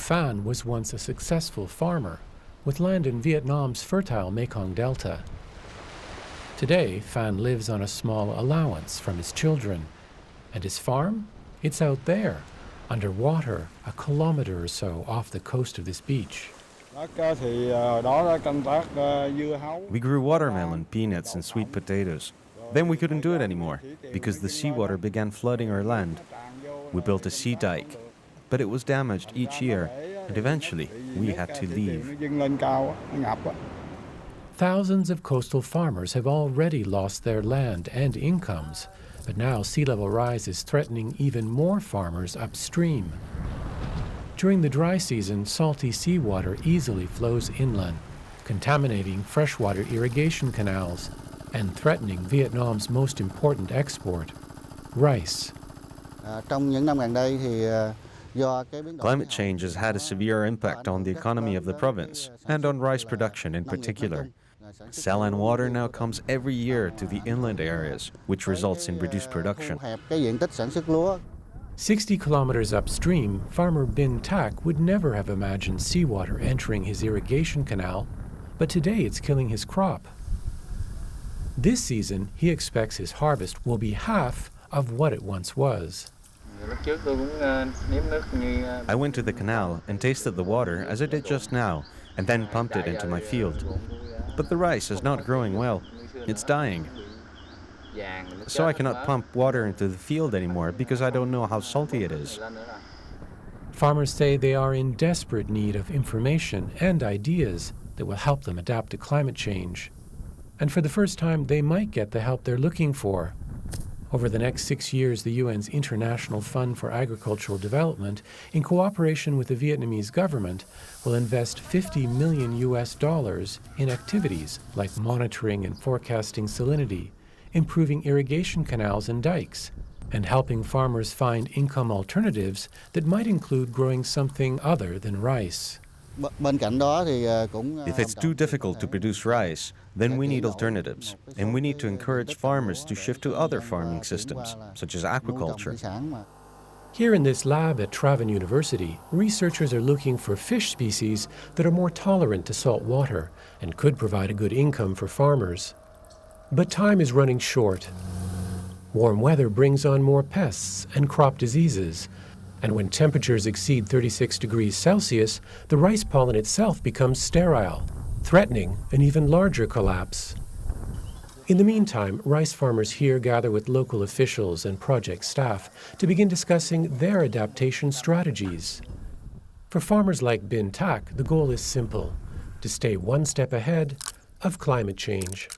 Phan was once a successful farmer with land in Vietnam's fertile Mekong Delta. Today, Phan lives on a small allowance from his children. And his farm? It's out there, underwater, a kilometer or so off the coast of this beach. We grew watermelon, peanuts, and sweet potatoes. Then we couldn't do it anymore, because the seawater began flooding our land. We built a sea dike, but it was damaged each year, and eventually we had to leave. Thousands of coastal farmers have already lost their land and incomes, but now sea level rise is threatening even more farmers upstream. During the dry season, salty seawater easily flows inland, contaminating freshwater irrigation canals and threatening Vietnam's most important export, rice. Climate change has had a severe impact on the economy of the province, and on rice production in particular. Saline water now comes every year to the inland areas, which results in reduced production. 60 kilometers upstream, farmer Bin Tak would never have imagined seawater entering his irrigation canal, but today it's killing his crop. This season, he expects his harvest will be half of what it once was. I went to the canal and tasted the water as I did just now, and then pumped it into my field. But the rice is not growing well. It's dying. So I cannot pump water into the field anymore because I don't know how salty it is. Farmers say they are in desperate need of information and ideas that will help them adapt to climate change. And for the first time, they might get the help they're looking for. Over the next 6 years, the UN's International Fund for Agricultural Development, in cooperation with the Vietnamese government, will invest $50 million in activities like monitoring and forecasting salinity, improving irrigation canals and dikes, and helping farmers find income alternatives that might include growing something other than rice. If it's too difficult to produce rice, then we need alternatives, and we need to encourage farmers to shift to other farming systems, such as aquaculture. Here in this lab at Traven University, researchers are looking for fish species that are more tolerant to salt water and could provide a good income for farmers. But time is running short. Warm weather brings on more pests and crop diseases. And when temperatures exceed 36 degrees Celsius, the rice pollen itself becomes sterile, threatening an even larger collapse. In the meantime, rice farmers here gather with local officials and project staff to begin discussing their adaptation strategies. For farmers like Bin Tak, the goal is simple: to stay one step ahead of climate change.